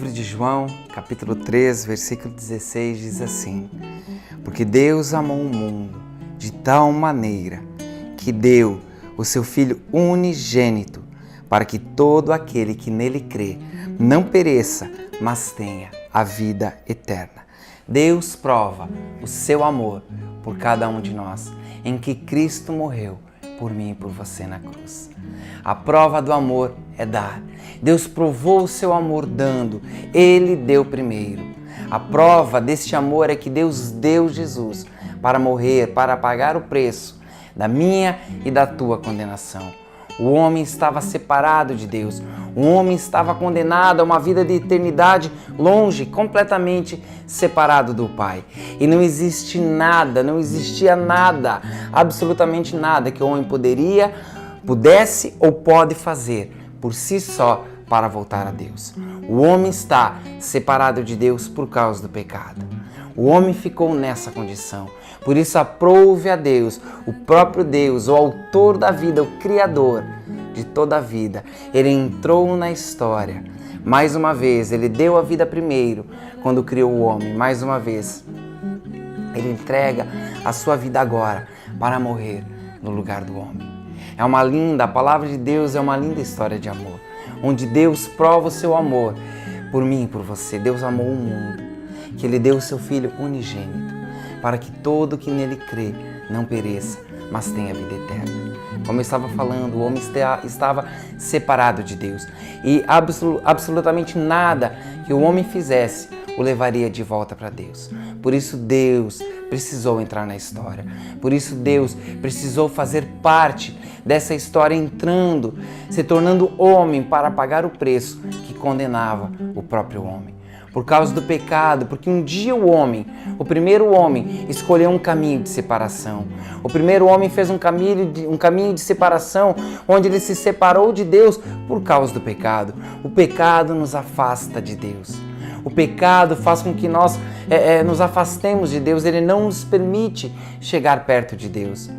livro de João, capítulo 3, versículo 16, diz assim: Porque Deus amou o mundo de tal maneira que deu o seu Filho unigênito, para que todo aquele que nele crê não pereça, mas tenha a vida eterna. Deus prova o seu amor por cada um de nós, em que Cristo morreu por mim e por você na cruz. A prova do amor é dar. Deus provou o seu amor dando. Ele deu primeiro. A prova deste amor é que Deus deu Jesus para morrer, para pagar o preço da minha e da tua condenação. O homem estava separado de Deus. O homem estava condenado a uma vida de eternidade longe, completamente separado do Pai. E não existia nada, absolutamente nada que o homem pudesse ou pode fazer por si só para voltar a Deus. O homem está separado de Deus por causa do pecado. O homem ficou nessa condição. Por isso aprove a Deus, o próprio Deus, o autor da vida, o Criador de toda a vida. Ele entrou na história. Mais uma vez, ele deu a vida primeiro, quando criou o homem. Mais uma vez, ele entrega a sua vida agora para morrer no lugar do homem. A palavra de Deus é uma linda história de amor, onde Deus prova o seu amor por mim e por você. Deus amou o mundo, que ele deu o seu Filho unigênito, para que todo que nele crê não pereça, mas tenha vida eterna. Como eu estava falando, o homem estava separado de Deus e absolutamente nada que o homem fizesse o levaria de volta para Deus. Por isso Deus precisou entrar na história. Por isso Deus precisou fazer parte dessa história, entrando, se tornando homem para pagar o preço que condenava o próprio homem. Por causa do pecado, porque um dia o primeiro homem, escolheu um caminho de separação. O primeiro homem fez um caminho de separação, onde ele se separou de Deus por causa do pecado. O pecado nos afasta de Deus. O pecado faz com que nós nos afastemos de Deus. Ele não nos permite chegar perto de Deus.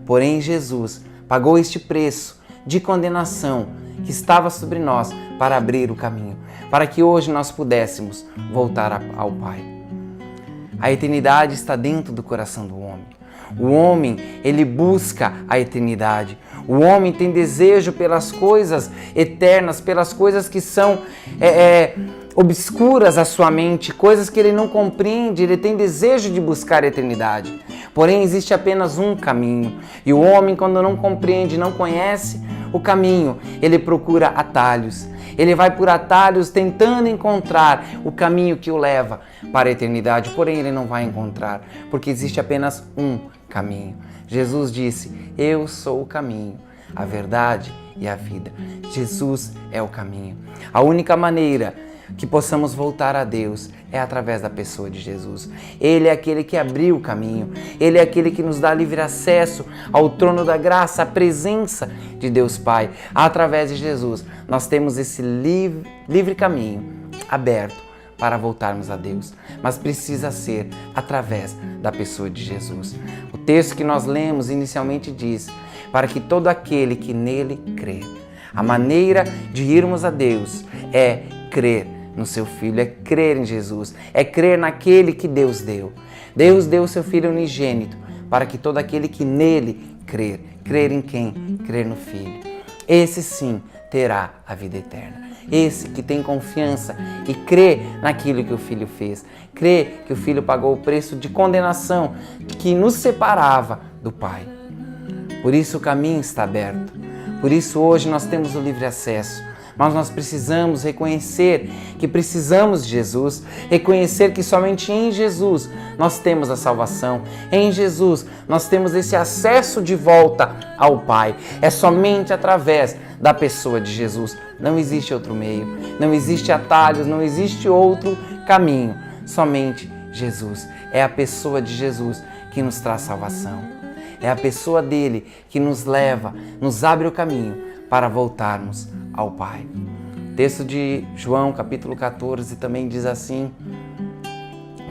Porém, Jesus pagou este preço de condenação que estava sobre nós para abrir o caminho, para que hoje nós pudéssemos voltar ao Pai. A eternidade está dentro do coração do homem. O homem, ele busca a eternidade. O homem tem desejo pelas coisas eternas, pelas coisas que são obscuras à sua mente, coisas que ele não compreende. Ele tem desejo de buscar a eternidade. Porém, existe apenas um caminho. E o homem, quando não compreende, não conhece o caminho, ele procura atalhos. Ele vai por atalhos tentando encontrar o caminho que o leva para a eternidade. Porém, ele não vai encontrar, porque existe apenas um caminho. Jesus disse: Eu sou o caminho, a verdade e a vida. Jesus é o caminho. A única maneira que possamos voltar a Deus é através da pessoa de Jesus. Ele é aquele que abriu o caminho. Ele é aquele que nos dá livre acesso ao trono da graça, à presença de Deus Pai. Através de Jesus, nós temos esse livre caminho aberto para voltarmos a Deus. Mas precisa ser através da pessoa de Jesus. O texto que nós lemos inicialmente diz: para que todo aquele que nele crê. A maneira de irmos a Deus é crer no seu Filho, é crer em Jesus, é crer naquele que Deus deu. Deus deu o seu Filho unigênito para que todo aquele que nele crer. Crer em quem? Crer no Filho. Esse sim terá a vida eterna. Esse que tem confiança e crê naquilo que o Filho fez. Crê que o Filho pagou o preço de condenação que nos separava do Pai. Por isso o caminho está aberto. Por isso hoje nós temos o livre acesso. Mas nós precisamos reconhecer que precisamos de Jesus, reconhecer que somente em Jesus nós temos a salvação. Em Jesus nós temos esse acesso de volta ao Pai. É somente através da pessoa de Jesus. Não existe outro meio, não existe atalhos, não existe outro caminho. Somente Jesus. É a pessoa de Jesus que nos traz salvação. É a pessoa dele que nos leva, nos abre o caminho para voltarmos ao Pai. O texto de João, capítulo 14, também diz assim: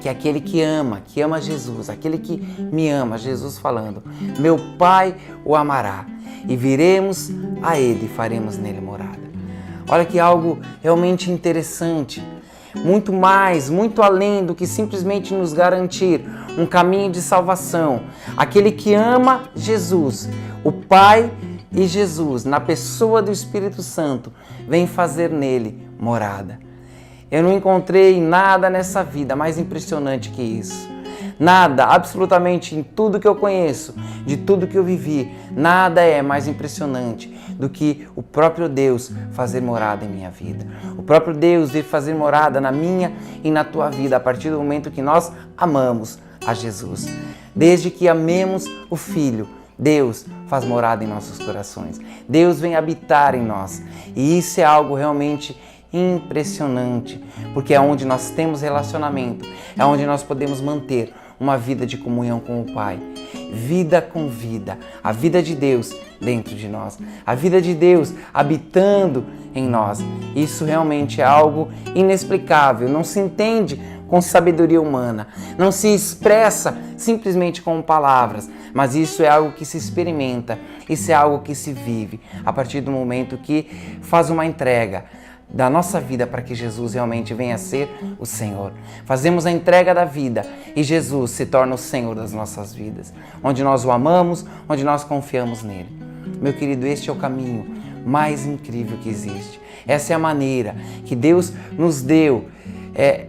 que aquele que ama Jesus, aquele que me ama, Jesus falando, meu Pai o amará, e viremos a ele e faremos nele morada. Olha que algo realmente interessante. muito mais, muito além do que simplesmente nos garantir um caminho de salvação. Aquele que ama Jesus, o Pai e Jesus, na pessoa do Espírito Santo, vem fazer nele morada. Eu não encontrei nada nessa vida mais impressionante que isso. Nada, absolutamente em tudo que eu conheço, de tudo que eu vivi, nada é mais impressionante do que o próprio Deus fazer morada em minha vida. O próprio Deus vir fazer morada na minha e na tua vida a partir do momento que nós amamos a Jesus. Desde que amemos o Filho, Deus faz morada em nossos corações. Deus vem habitar em nós. E isso é algo realmente impressionante, porque é onde nós temos relacionamento, é onde nós podemos manter uma vida de comunhão com o Pai. Vida com vida, a vida de Deus dentro de nós, a vida de Deus habitando em nós. Isso realmente é algo inexplicável, não se entende com sabedoria humana, não se expressa simplesmente com palavras, mas isso é algo que se experimenta, isso é algo que se vive a partir do momento que faz uma entrega da nossa vida para que Jesus realmente venha a ser o Senhor. Fazemos a entrega da vida e Jesus se torna o Senhor das nossas vidas, onde nós o amamos, onde nós confiamos nele. Meu querido, este é o caminho mais incrível que existe. Essa é a maneira que Deus nos deu,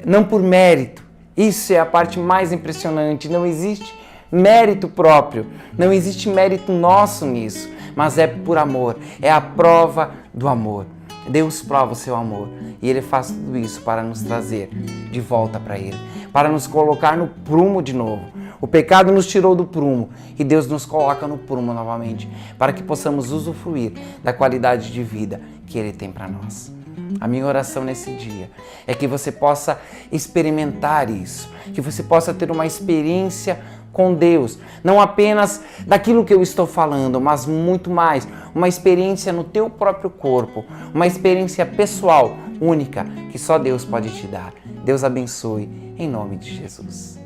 não por mérito. Isso é a parte mais impressionante. Não existe mérito próprio, não existe mérito nosso nisso, mas é por amor, é a prova do amor. Deus prova o seu amor e Ele faz tudo isso para nos trazer de volta para Ele, para nos colocar no prumo de novo. O pecado nos tirou do prumo e Deus nos coloca no prumo novamente, para que possamos usufruir da qualidade de vida que Ele tem para nós. A minha oração nesse dia é que você possa experimentar isso, que você possa ter uma experiência com Deus, não apenas daquilo que eu estou falando, mas muito mais, uma experiência no teu próprio corpo, uma experiência pessoal, única, que só Deus pode te dar. Deus abençoe, em nome de Jesus.